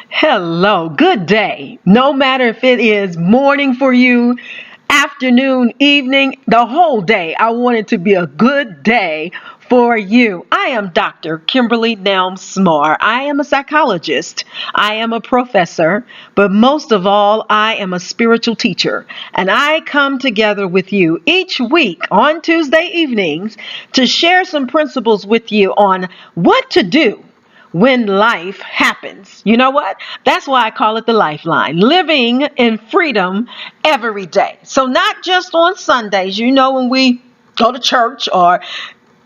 Hello, good day. No matter if it is morning for you, afternoon, evening, the whole day, I want it to be a good day for you. I am Dr. Kimberly Nelm Smar. I am a psychologist. I am a professor, but most of all, I am a spiritual teacher. And I come together with you each week on Tuesday evenings to share some principles with you on what to do when life happens. You know what? That's why I call it the lifeline. Living in freedom every day. So not just on Sundays, when we go to church or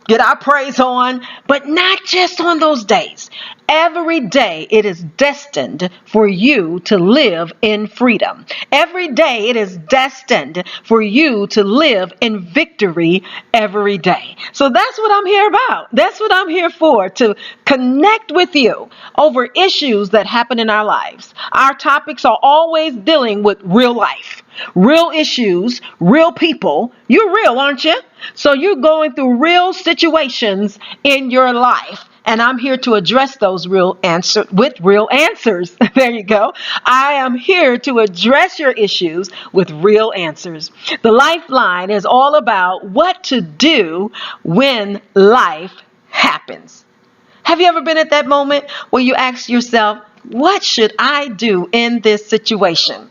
get our praise on, but not just on those days. Every day it is destined for you to live in freedom. Every day it is destined for you to live in victory every day. So that's what I'm here about. That's what I'm here for, to connect with you over issues that happen in our lives. Our topics are always dealing with real life, real issues, real people. You're real, aren't you? So you're going through real situations in your life. And I'm here to address those real answers with real answers. There you go. I am here to address your issues with real answers. The Lifeline is all about what to do when life happens. Have you ever been at that moment where you ask yourself, what should I do in this situation?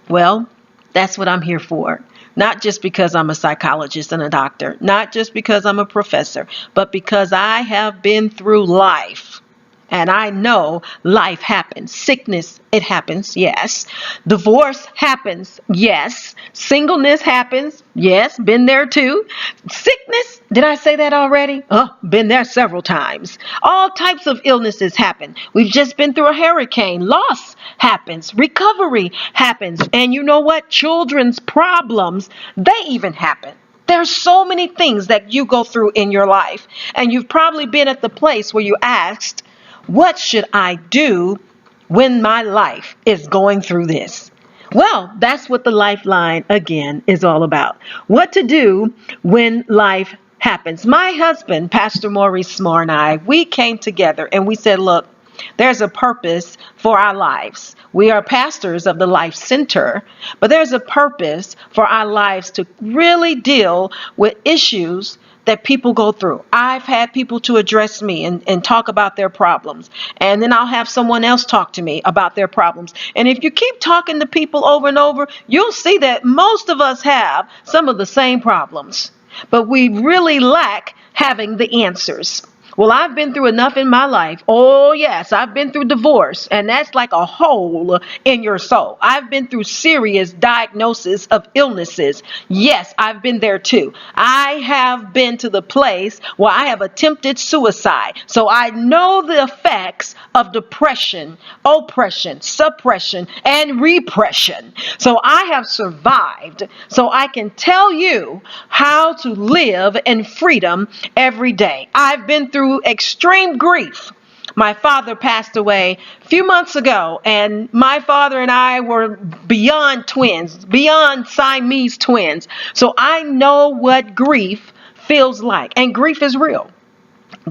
Well, that's what I'm here for. Not just because I'm a psychologist and a doctor, not just because I'm a professor, but because I have been through life. And I know life happens. Sickness, it happens, yes. Divorce happens, yes. Singleness happens, yes. Been there too. Sickness, did I say that already? Been there several times. All types of illnesses happen. We've just been through a hurricane. Loss happens. Recovery happens. And you know what? Children's problems, they even happen. There's so many things that you go through in your life. And you've probably been at the place where you asked, what should I do when my life is going through this? Well, that's what the Lifeline, again, is all about. What to do when life happens. My husband, Pastor Maurice Smar, and I, we came together and we said, look, there's a purpose for our lives. We are pastors of the Life Center, but there's a purpose for our lives to really deal with issues that people go through. I've had people to address me and talk about their problems. And then I'll have someone else talk to me about their problems. And if you keep talking to people over and over, you'll see that most of us have some of the same problems. But we really lack having the answers. Well, I've been through enough in my life. Oh, yes, I've been through divorce, and that's like a hole in your soul. I've been through serious diagnosis of illnesses. Yes, I've been there too. I have been to the place where I have attempted suicide. So I know the effects of depression, oppression, suppression, and repression. So I have survived. So I can tell you how to live in freedom every day. I've been through extreme grief. My father passed away a few months ago, and my father and I were beyond twins, beyond Siamese twins. So I know what grief feels like, and grief is real.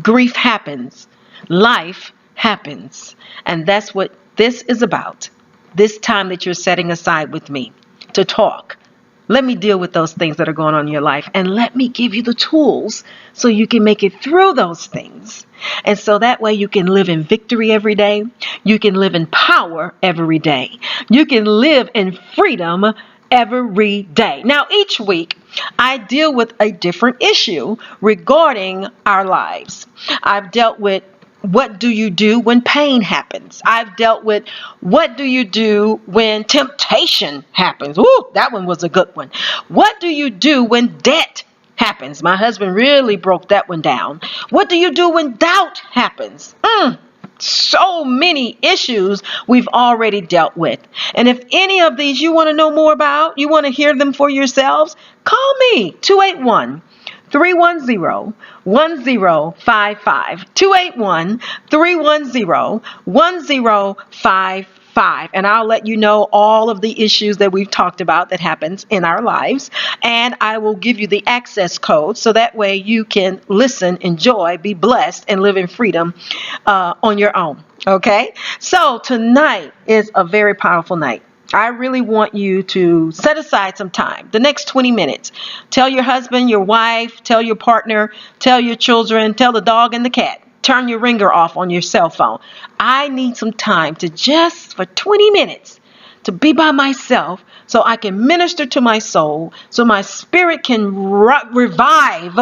Grief happens. Life happens. And that's what this is about. This time that you're setting aside with me to talk. Let me deal with those things that are going on in your life, and let me give you the tools so you can make it through those things. And so that way you can live in victory every day. You can live in power every day. You can live in freedom every day. Now, each week I deal with a different issue regarding our lives. I've dealt with what do you do when pain happens? I've dealt with what do you do when temptation happens? Ooh, that one was a good one. What do you do when debt happens? My husband really broke that one down. What do you do when doubt happens? So many issues we've already dealt with. And if any of these you want to know more about, you want to hear them for yourselves, call me, 281-310-1055, 281-310-1055. And I'll let you know all of the issues that we've talked about that happens in our lives. And I will give you the access code so that way you can listen, enjoy, be blessed, and live in freedom on your own. Okay, so tonight is a very powerful night. I really want you to set aside some time, the next 20 minutes. Tell your husband, your wife, tell your partner, tell your children, tell the dog and the cat. Turn your ringer off on your cell phone. I need some time to just for 20 minutes to be by myself so I can minister to my soul, so my spirit can revive,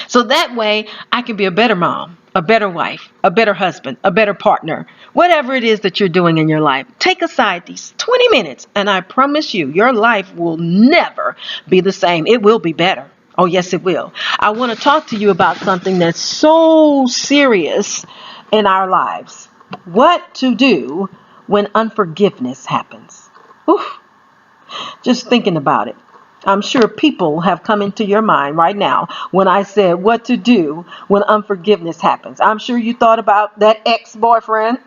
so that way I can be a better mom, a better wife, a better husband, a better partner, whatever it is that you're doing in your life. Take aside these 20 minutes and I promise you, your life will never be the same. It will be better. Oh, yes, it will. I want to talk to you about something that's so serious in our lives. What to do when unforgiveness happens. Whew. Just thinking about it. I'm sure people have come into your mind right now when I said what to do when unforgiveness happens. I'm sure you thought about that ex-boyfriend,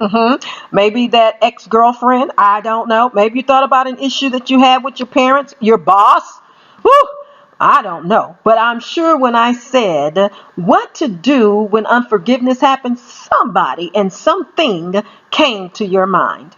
maybe that ex-girlfriend, I don't know. Maybe you thought about an issue that you had with your parents, your boss. Whew, I don't know. But I'm sure when I said what to do when unforgiveness happens, somebody and something came to your mind.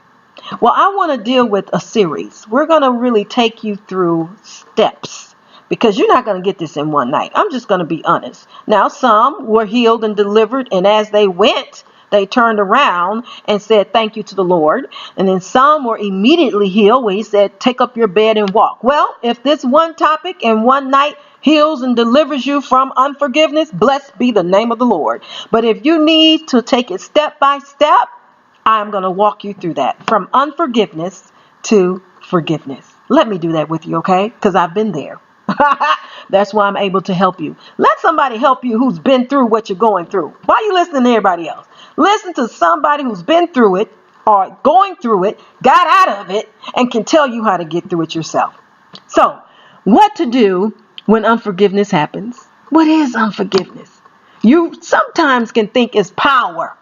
Well, I want to deal with a series. We're going to really take you through steps because you're not going to get this in one night. I'm just going to be honest. Now, some were healed and delivered, and as they went, they turned around and said thank you to the Lord. And then some were immediately healed where he said, take up your bed and walk. Well, if this one topic and one night heals and delivers you from unforgiveness, blessed be the name of the Lord. But if you need to take it step by step, I'm going to walk you through that from unforgiveness to forgiveness. Let me do that with you, okay? Because I've been there. That's why I'm able to help you. Let somebody help you who's been through what you're going through. Why are you listening to everybody else? Listen to somebody who's been through it or going through it, got out of it, and can tell you how to get through it yourself. So, what to do when unforgiveness happens? What is unforgiveness? You sometimes can think it's power.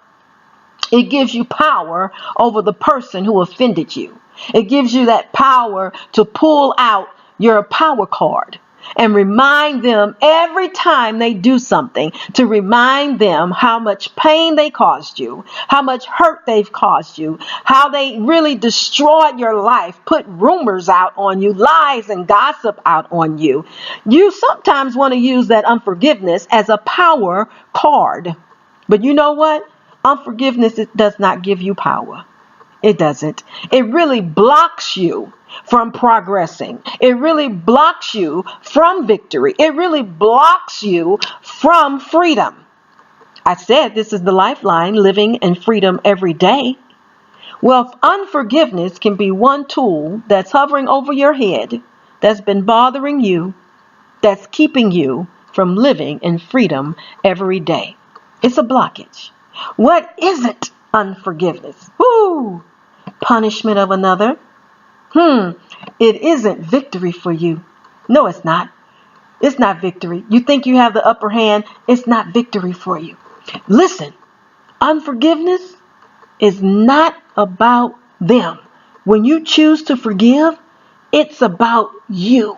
It gives you power over the person who offended you. It gives you that power to pull out your power card and remind them every time they do something, to remind them how much pain they caused you, how much hurt they've caused you, how they really destroyed your life, put rumors out on you, lies and gossip out on you. You sometimes want to use that unforgiveness as a power card. But you know what? Unforgiveness, it does not give you power. It doesn't. It really blocks you from progressing. It really blocks you from victory. It really blocks you from freedom. I said this is the lifeline, living in freedom every day. Well, unforgiveness can be one tool that's hovering over your head, that's been bothering you, that's keeping you from living in freedom every day. It's a blockage. What isn't unforgiveness? Whoo! Punishment of another. It isn't victory for you. No, it's not. It's not victory. You think you have the upper hand. It's not victory for you. Listen, unforgiveness is not about them. When you choose to forgive, it's about you.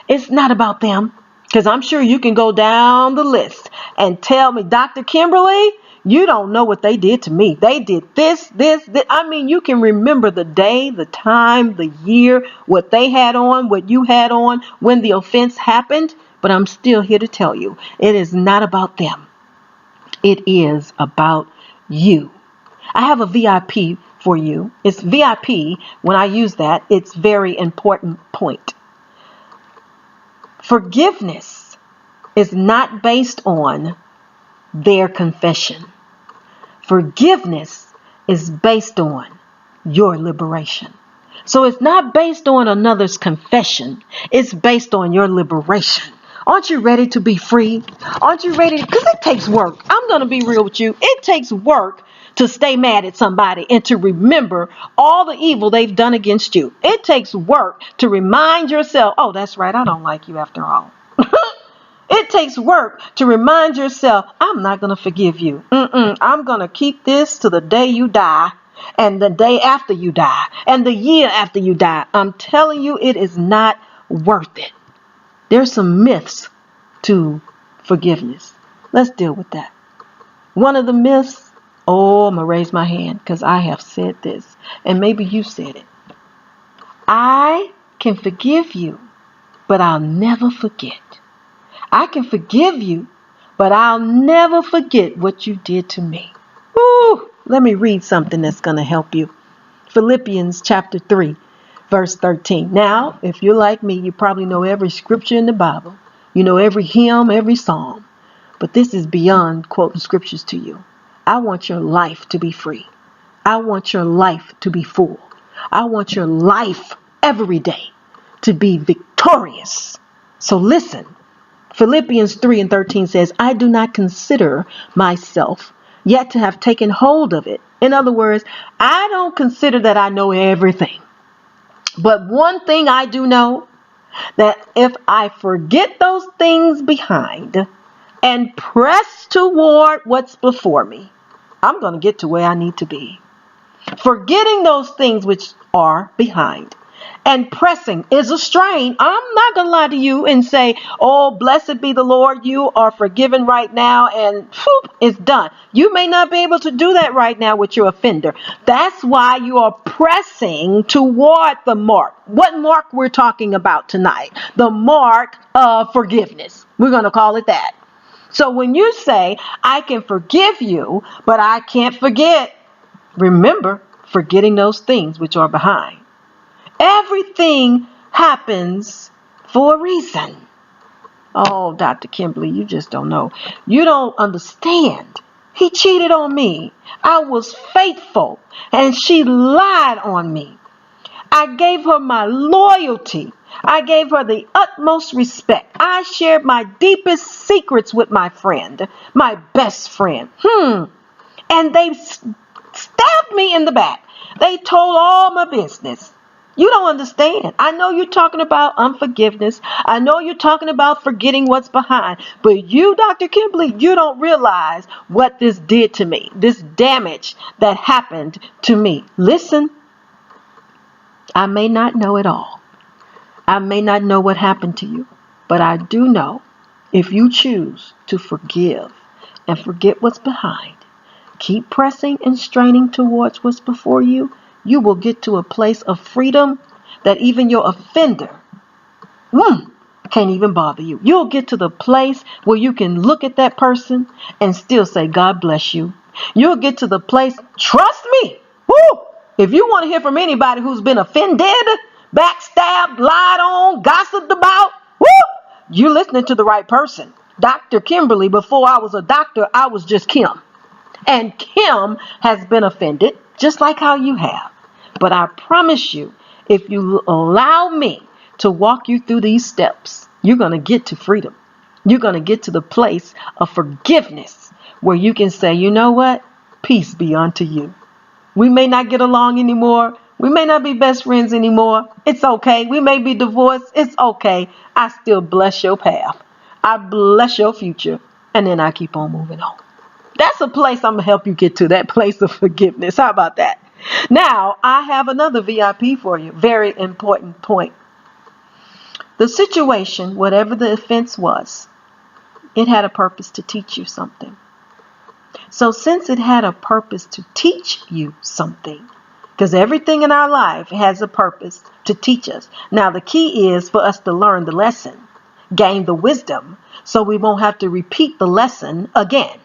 It's not about them. Because I'm sure you can go down the list and tell me, Dr. Kimberly, you don't know what they did to me. They did this. I mean, you can remember the day, the time, the year, what they had on, what you had on, when the offense happened. But I'm still here to tell you, it is not about them. It is about you. I have a VIP for you. It's VIP. When I use that, it's very important point. Forgiveness is not based on their confession. Forgiveness is based on your liberation. So it's not based on another's confession. It's based on your liberation. Aren't you ready to be free? Aren't you ready? Because it takes work. I'm going to be real with you. It takes work to stay mad at somebody and to remember all the evil they've done against you. It takes work to remind yourself, oh, that's right, I don't like you after all. It takes work to remind yourself, I'm not going to forgive you. I'm going to keep this to the day you die, and the day after you die, and the year after you die. I'm telling you, it is not worth it. There's some myths to forgiveness. Let's deal with that. One of the myths Oh, I'm going to raise my hand because I have said this. And maybe you said it. I can forgive you, but I'll never forget. I can forgive you, but I'll never forget what you did to me. Ooh, let me read something that's going to help you. Philippians chapter 3, verse 13. Now, if you're like me, you probably know every scripture in the Bible. You know every hymn, every psalm. But this is beyond quoting scriptures to you. I want your life to be free. I want your life to be full. I want your life every day to be victorious. So listen. Philippians 3 and 13 says, I do not consider myself yet to have taken hold of it. In other words, I don't consider that I know everything. But one thing I do know, that if I forget those things behind and press toward what's before me, I'm going to get to where I need to be. Forgetting those things which are behind and pressing is a strain. I'm not going to lie to you and say, oh, blessed be the Lord, you are forgiven right now and whoop, it's done. You may not be able to do that right now with your offender. That's why you are pressing toward the mark. What mark we're talking about tonight? The mark of forgiveness. We're going to call it that. So when you say, I can forgive you, but I can't forget, remember, forgetting those things which are behind. Everything happens for a reason. Oh, Dr. Kimberly, you just don't know. You don't understand. He cheated on me. I was faithful, and she lied on me. I gave her my loyalty. I gave her the utmost respect. I shared my deepest secrets with my friend, my best friend. And they stabbed me in the back. They told all my business. You don't understand. I know you're talking about unforgiveness. I know you're talking about forgetting what's behind. But you, Dr. Kimberly, you don't realize what this did to me. This damage that happened to me. Listen, I may not know it all. I may not know what happened to you. But I do know if you choose to forgive and forget what's behind, keep pressing and straining towards what's before you, you will get to a place of freedom that even your offender can't even bother you. You'll get to the place where you can look at that person and still say, God bless you. You'll get to the place, trust me, if you want to hear from anybody who's been offended, backstabbed, lied on, gossiped about, you're listening to the right person. Dr. Kimberly, before I was a doctor, I was just Kim. And Kim has been offended, just like how you have. But I promise you, if you allow me to walk you through these steps, you're going to get to freedom. You're going to get to the place of forgiveness where you can say, you know what? Peace be unto you. We may not get along anymore. We may not be best friends anymore. It's okay. We may be divorced. It's okay. I still bless your path. I bless your future. And then I keep on moving on. That's a place I'm going to help you get to, that place of forgiveness. How about that? Now, I have another VIP for you. Very important point. The situation, whatever the offense was, it had a purpose to teach you something. So since it had a purpose to teach you something, because everything in our life has a purpose to teach us. Now, the key is for us to learn the lesson, gain the wisdom, so we won't have to repeat the lesson again.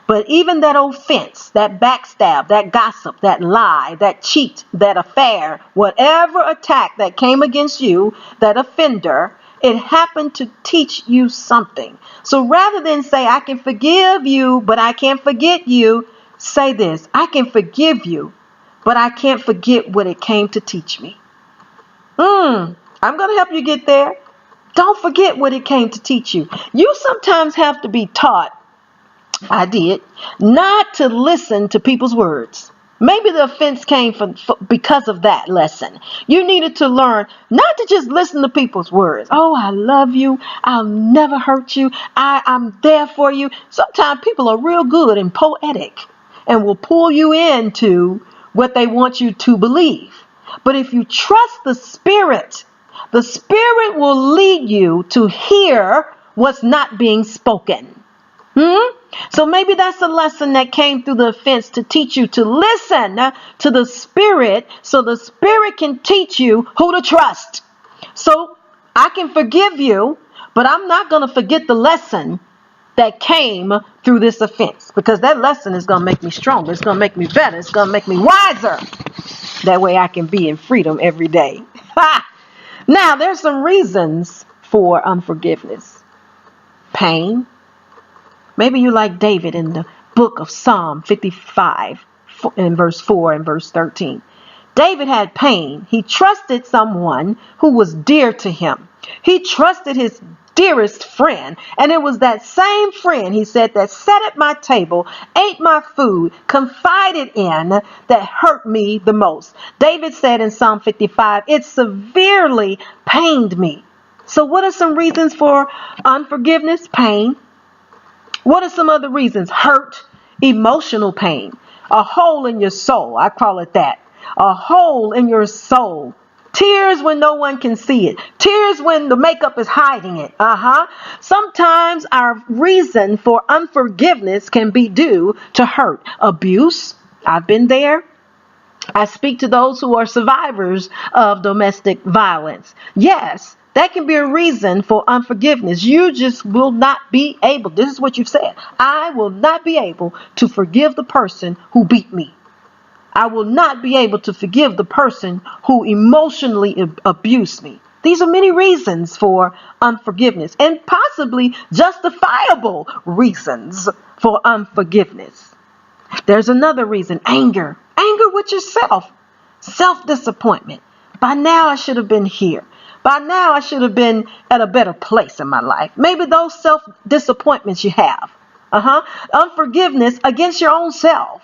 But even that offense, that backstab, that gossip, that lie, that cheat, that affair, whatever attack that came against you, that offender, it happened to teach you something. So rather than say, I can forgive you, but I can't forget you, say this, I can forgive you, but I can't forget what it came to teach me. I'm going to help you get there. Don't forget what it came to teach you. You sometimes have to be taught, I did, not to listen to people's words. Maybe the offense came because of that lesson. You needed to learn not to just listen to people's words. Oh, I love you. I'll never hurt you. I'm there for you. Sometimes people are real good and poetic and will pull you into what they want you to believe. But if you trust the Spirit will lead you to hear what's not being spoken. So maybe that's a lesson that came through the offense to teach you to listen to the Spirit so the Spirit can teach you who to trust. So I can forgive you, but I'm not going to forget the lesson that came through this offense, because that lesson is going to make me stronger. It's going to make me better. It's going to make me wiser. That way I can be in freedom every day. Now, there's some reasons for unforgiveness. Pain. Maybe you like David in the book of Psalm 55 in verse 4 and verse 13. David had pain. He trusted someone who was dear to him. He trusted his dearest friend. And it was that same friend, he said, that sat at my table, ate my food, confided in, that hurt me the most. David said in Psalm 55, it severely pained me. So what are some reasons for unforgiveness? Pain. What are some other reasons? Hurt, emotional pain, a hole in your soul. I call it that. A hole in your soul. Tears when no one can see it. Tears when the makeup is hiding it. Sometimes our reason for unforgiveness can be due to hurt. Abuse. I've been there. I speak to those who are survivors of domestic violence. Yes, that can be a reason for unforgiveness. You just will not be able. This is what you've said. I will not be able to forgive the person who beat me. I will not be able to forgive the person who emotionally abused me. These are many reasons for unforgiveness, and possibly justifiable reasons for unforgiveness. There's another reason, anger. Anger with yourself. Self-disappointment. By now I should have been here. By now I should have been at a better place in my life. Maybe those self-disappointments you have. Unforgiveness against your own self.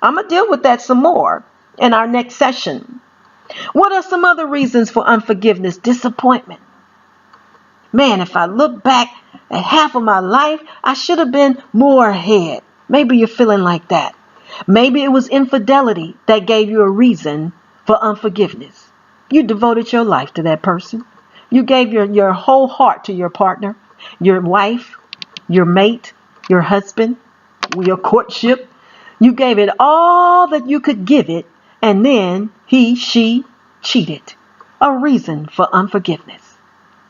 I'm going to deal with that some more in our next session. What are some other reasons for unforgiveness? Disappointment. Man, if I look back at half of my life, I should have been more ahead. Maybe you're feeling like that. Maybe it was infidelity that gave you a reason for unforgiveness. You devoted your life to that person. You gave your whole heart to your partner, your wife, your mate, your husband, your courtship. You gave it all that you could give it, and then she cheated. A reason for unforgiveness.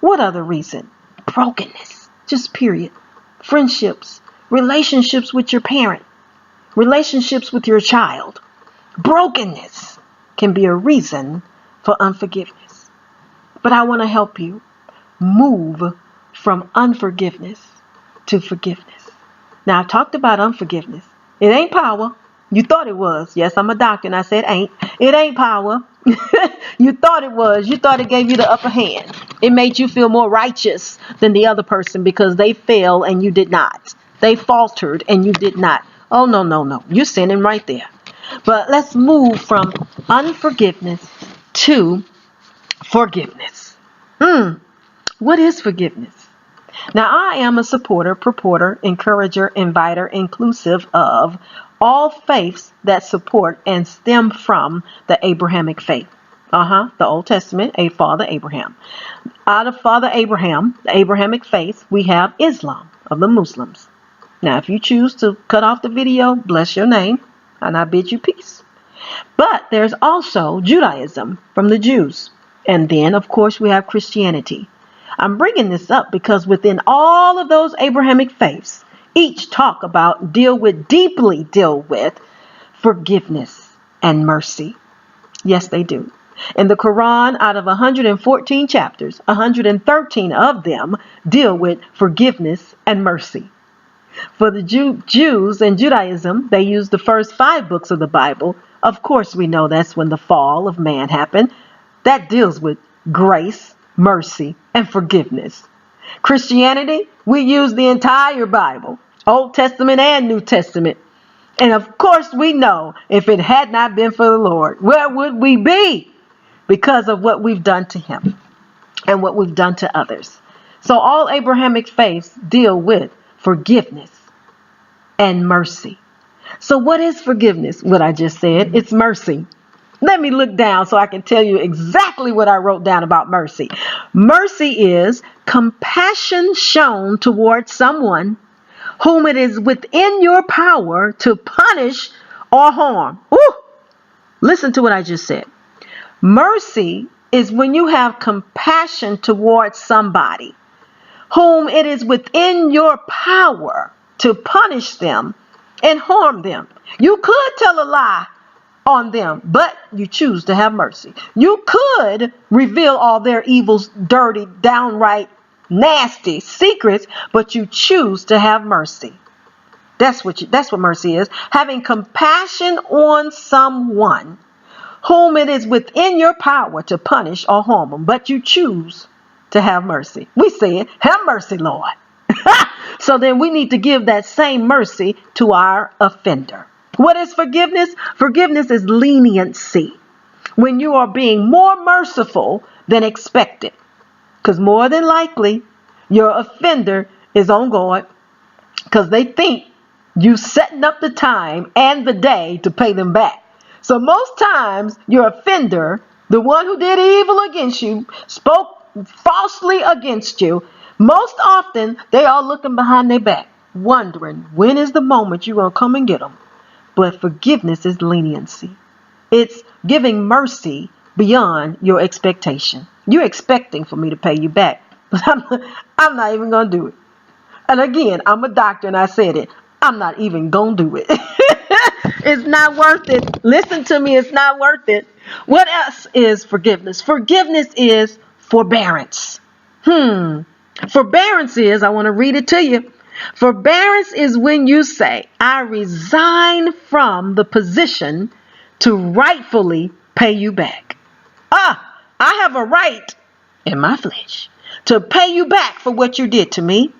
What other reason? Brokenness. Just period. Friendships. Relationships with your parent. Relationships with your child. Brokenness can be a reason for unforgiveness. But I want to help you move from unforgiveness to forgiveness. Now, I talked about unforgiveness. It ain't power. You thought it was. Yes, I'm a doctor and I said ain't. It ain't power. You thought it was. You thought it gave you the upper hand. It made you feel more righteous than the other person because they failed and you did not. They faltered and you did not. Oh, no. You're sinning right there. But let's move from unforgiveness to forgiveness. What is forgiveness? Now, I am a supporter, purporter, encourager, inviter, inclusive of all faiths that support and stem from the Abrahamic faith. The Old Testament, Father Abraham. Out of Father Abraham, the Abrahamic faith, we have Islam of the Muslims. Now, if you choose to cut off the video, bless your name, and I bid you peace. But there's also Judaism from the Jews. And then, of course, we have Christianity. I'm bringing this up because within all of those Abrahamic faiths, each deeply deal with forgiveness and mercy. Yes, they do. In the Quran, out of 114 chapters, 113 of them deal with forgiveness and mercy. For the Jews and Judaism, they use the first 5 books of the Bible. Of course, we know that's when the fall of man happened. That deals with grace, mercy, and forgiveness. Christianity, we use the entire Bible, Old Testament and New Testament. And of course, we know if it had not been for the Lord, where would we be? Because of what we've done to him and what we've done to others. So all Abrahamic faiths deal with forgiveness and mercy. So what is forgiveness? What I just said, it's mercy. Let me look down so I can tell you exactly what I wrote down about mercy. Mercy is compassion shown towards someone whom it is within your power to punish or harm. Ooh, listen to what I just said. Mercy is when you have compassion towards somebody whom it is within your power to punish them and harm them. You could tell a lie on them, but you choose to have mercy. You could reveal all their evils, dirty, downright, nasty secrets, but you choose to have mercy. That's what mercy is. Having compassion on someone whom it is within your power to punish or harm them, but you choose to have mercy. We say it, have mercy, Lord. So then we need to give that same mercy to our offender. What is forgiveness? Forgiveness is leniency. When you are being more merciful than expected. Because more than likely, your offender is on guard because they think you setting up the time and the day to pay them back. So most times, your offender, the one who did evil against you, spoke falsely against you, most often they are looking behind their back, wondering when is the moment you're going to come and get them. But forgiveness is leniency. It's giving mercy beyond your expectation. You're expecting for me to pay you back, but I'm not even going to do it. And again, I'm a doctor and I said it. I'm not even going to do it. It's not worth it. Listen to me, it's not worth it. What else is forgiveness? Forgiveness is forbearance. Forbearance is, I want to read it to you. Forbearance is when you say, I resign from the position to rightfully pay you back. I have a right in my flesh to pay you back for what you did to me.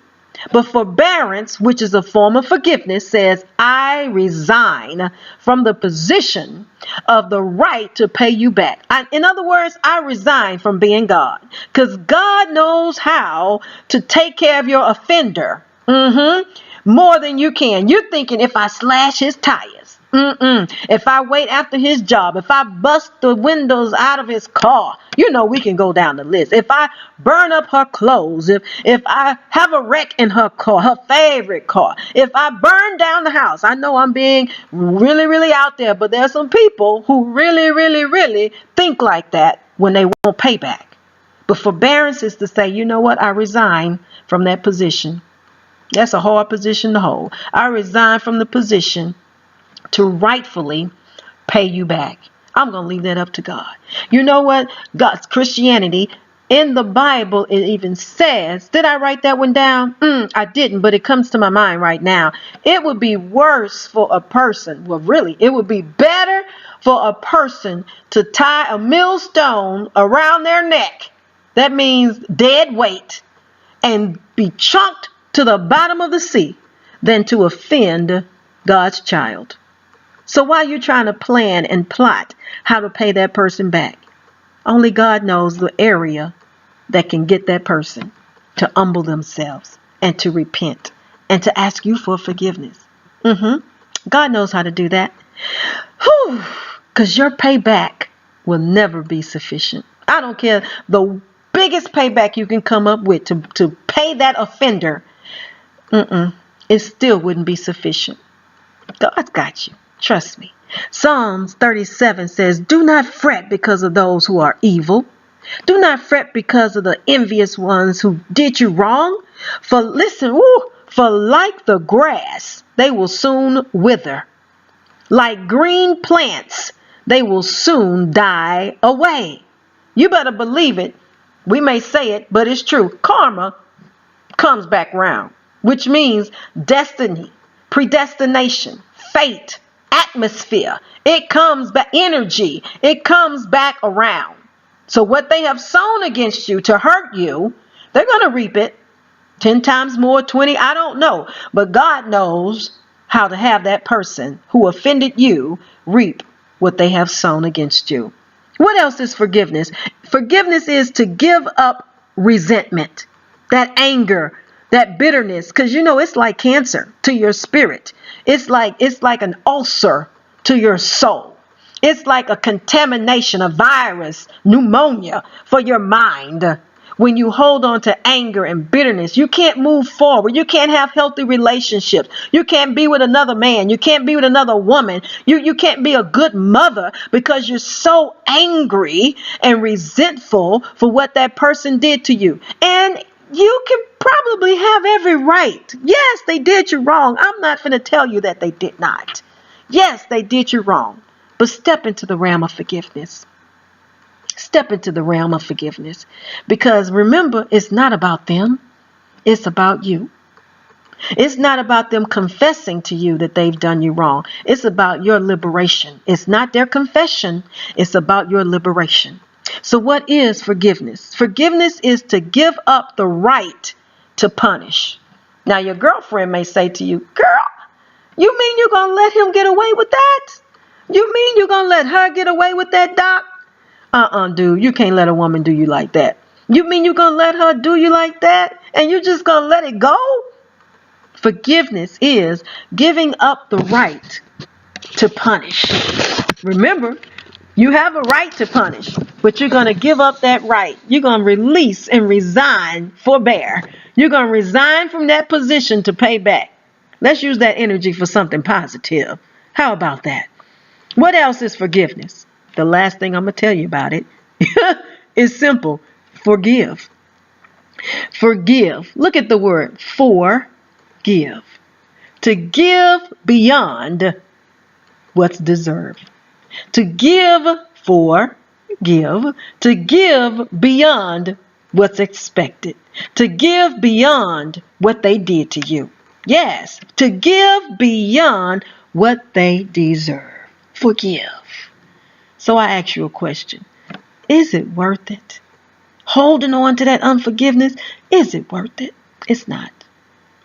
But forbearance, which is a form of forgiveness, says, I resign from the position of the right to pay you back. In other words, I resign from being God. Because God knows how to take care of your offender more than you can. You're thinking, if I slash his tires, if I wait after his job, if I bust the windows out of his car, we can go down the list. If I burn up her clothes, if I have a wreck in her car, her favorite car, if I burn down the house, I know I'm being really, really out there, but there's some people who really, really, really think like that when they want payback. But forbearance is to say, you know what? I resign from that position. That's a hard position to hold. I resign from the position to rightfully pay you back. I'm going to leave that up to God. You know what? God's Christianity, in the Bible, it even says, did I write that one down? I didn't, but it comes to my mind right now. It would be worse for a person. Well, really, it would be better for a person to tie a millstone around their neck. That means dead weight, and be chunked to the bottom of the sea than to offend God's child. So why are you trying to plan and plot how to pay that person back? Only God knows the area that can get that person to humble themselves and to repent and to ask you for forgiveness. God knows how to do that. Because your payback will never be sufficient. I don't care the biggest payback you can come up with to pay that offender. It still wouldn't be sufficient. God's got you. Trust me. Psalms 37 says, do not fret because of those who are evil. Do not fret because of the envious ones who did you wrong. For listen, for like the grass, they will soon wither. Like green plants, they will soon die away. You better believe it. We may say it, but it's true. Karma comes back round, which means destiny, predestination, fate, atmosphere. It comes back, energy. It comes back around. So what they have sown against you to hurt you, they're going to reap it 10 times more, 20, I don't know. But God knows how to have that person who offended you reap what they have sown against you. What else is forgiveness? Forgiveness is to give up resentment, that anger, that bitterness, because it's like cancer to your spirit. It's like an ulcer to your soul. It's like a contamination, a virus, pneumonia for your mind. When you hold on to anger and bitterness, you can't move forward. You can't have healthy relationships. You can't be with another man. You can't be with another woman. You can't be a good mother because you're so angry and resentful for what that person did to you. And you can probably have every right. Yes, they did you wrong. I'm not going to tell you that they did not. Yes, they did you wrong. But step into the realm of forgiveness. Step into the realm of forgiveness. Because remember, it's not about them. It's about you. It's not about them confessing to you that they've done you wrong. It's about your liberation. It's not their confession. It's about your liberation. So what is forgiveness? Forgiveness is to give up the right to punish. Now, your girlfriend may say to you, girl, you mean you're going to let him get away with that? You mean you're going to let her get away with that, Doc? Dude, you can't let a woman do you like that. You mean you're going to let her do you like that? And you're just going to let it go? Forgiveness is giving up the right to punish. Remember, you have a right to punish, but you're going to give up that right. You're going to release and resign, forbear. You're going to resign from that position to pay back. Let's use that energy for something positive. How about that? What else is forgiveness? The last thing I'm going to tell you about it is simple. Forgive. Forgive. Look at the word forgive. To give beyond what's deserved. To give to give beyond what's expected. To give beyond what they did to you. Yes, to give beyond what they deserve. Forgive. So I ask you a question. Is it worth it? Holding on to that unforgiveness, is it worth it? It's not.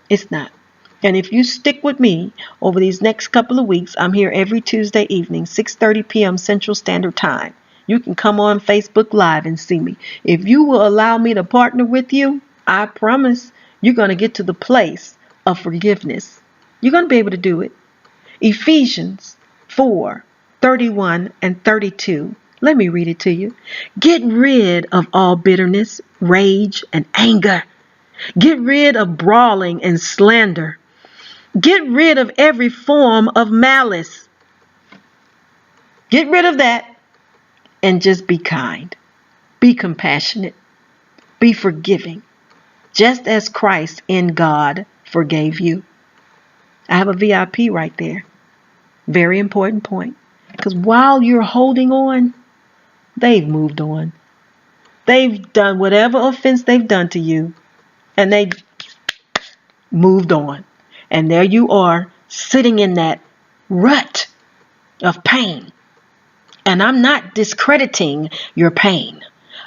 It's not. And if you stick with me over these next couple of weeks, I'm here every Tuesday evening, 6:30 p.m. Central Standard Time. You can come on Facebook Live and see me. If you will allow me to partner with you, I promise you're going to get to the place of forgiveness. You're going to be able to do it. Ephesians 4:31 and 32. Let me read it to you. Get rid of all bitterness, rage, and anger. Get rid of brawling and slander. Get rid of every form of malice. Get rid of that and just be kind. Be compassionate. Be forgiving. Just as Christ in God forgave you. I have a VIP right there. Very important point. Because while you're holding on, they've moved on. They've done whatever offense they've done to you. And they moved on. And there you are sitting in that rut of pain. And I'm not discrediting your pain.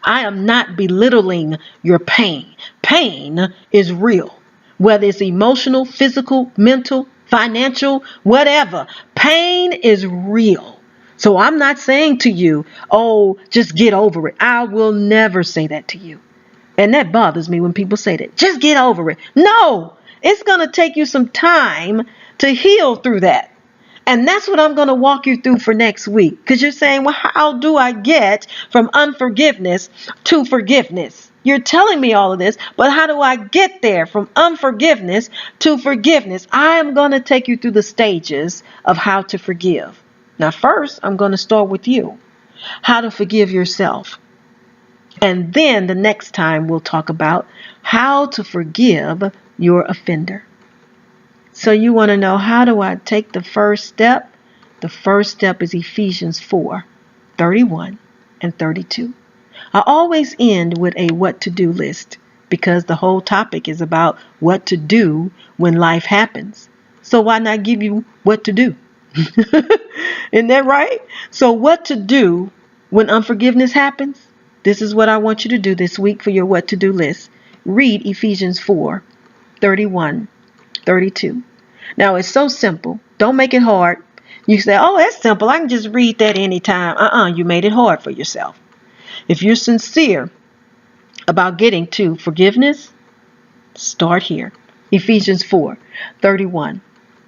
I am not belittling your pain. Pain is real. Whether it's emotional, physical, mental, financial, whatever. Pain is real. So I'm not saying to you, oh, just get over it. I will never say that to you. And that bothers me when people say that. Just get over it. No, it's going to take you some time to heal through that. And that's what I'm going to walk you through for next week. Because you're saying, well, how do I get from unforgiveness to forgiveness? You're telling me all of this, but how do I get there from unforgiveness to forgiveness? I am going to take you through the stages of how to forgive. Now, first, I'm going to start with you. How to forgive yourself. And then the next time we'll talk about how to forgive your offender. So you want to know, how do I take the first step? The first step is Ephesians 4:31 and 32. I always end with a what to do list because the whole topic is about what to do when life happens. So why not give you what to do? Isn't that right? So what to do when unforgiveness happens? This is what I want you to do this week for your what to do list. Read Ephesians 4:31, 32. Now it's so simple. Don't make it hard. You say, oh, that's simple. I can just read that anytime. You made it hard for yourself. If you're sincere about getting to forgiveness, start here. Ephesians 4:31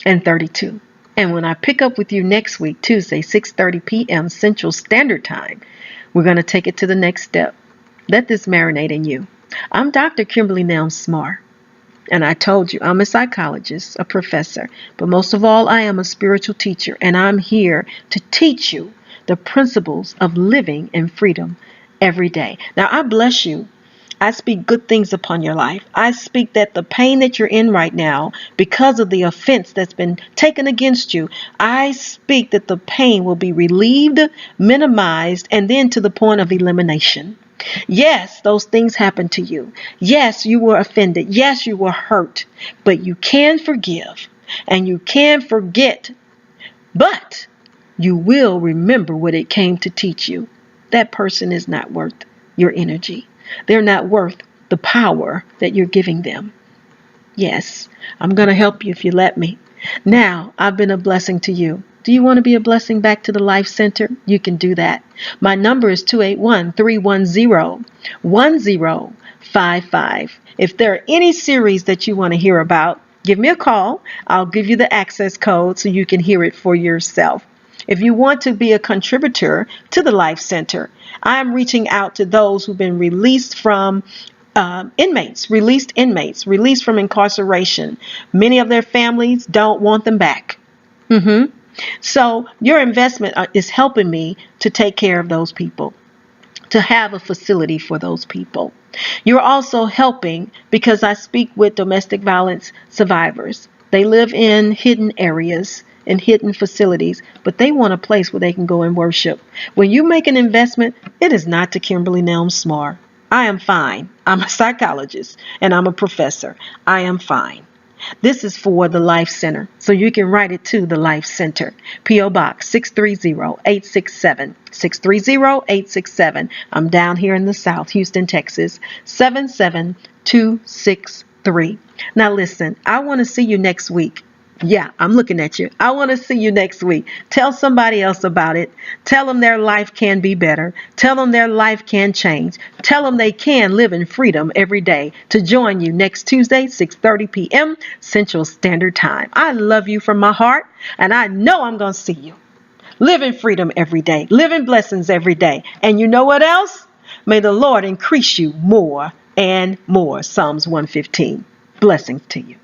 and 32. And when I pick up with you next week, Tuesday, 6:30 p.m. Central Standard Time, we're going to take it to the next step. Let this marinate in you. I'm Dr. Kimberly Nelm Smart. And I told you, I'm a psychologist, a professor, but most of all, I am a spiritual teacher, and I'm here to teach you the principles of living in freedom every day. Now, I bless you. I speak good things upon your life. I speak that the pain that you're in right now, because of the offense that's been taken against you, I speak that the pain will be relieved, minimized, and then to the point of elimination. Yes, those things happened to you. Yes, you were offended. Yes, you were hurt. But you can forgive and you can forget. But you will remember what it came to teach you. That person is not worth your energy. They're not worth the power that you're giving them. Yes, I'm going to help you if you let me. Now, I've been a blessing to you. Do you want to be a blessing back to the Life Center? You can do that. My number is 281-310-1055. If there are any series that you want to hear about, give me a call. I'll give you the access code so you can hear it for yourself. If you want to be a contributor to the Life Center, I'm reaching out to those who've been released from released inmates, released from incarceration. Many of their families don't want them back. So your investment is helping me to take care of those people, to have a facility for those people. You're also helping because I speak with domestic violence survivors. They live in hidden areas, in hidden facilities, but they want a place where they can go and worship. When you make an investment, it is not to Kimberly Nelm Smart. I am fine. I'm a psychologist and I'm a professor. I am fine. This is for the Life Center, so you can write it to the Life Center. P.O. Box 630-867. 630-867. I'm down here in the South, Houston, Texas, 77263. Now listen, I want to see you next week. Yeah, I'm looking at you. I want to see you next week. Tell somebody else about it. Tell them their life can be better. Tell them their life can change. Tell them they can live in freedom every day. To join you next Tuesday, 6:30 p.m. Central Standard Time. I love you from my heart, and I know I'm going to see you. Live in freedom every day. Live in blessings every day. And you know what else? May the Lord increase you more and more. Psalms 115. Blessings to you.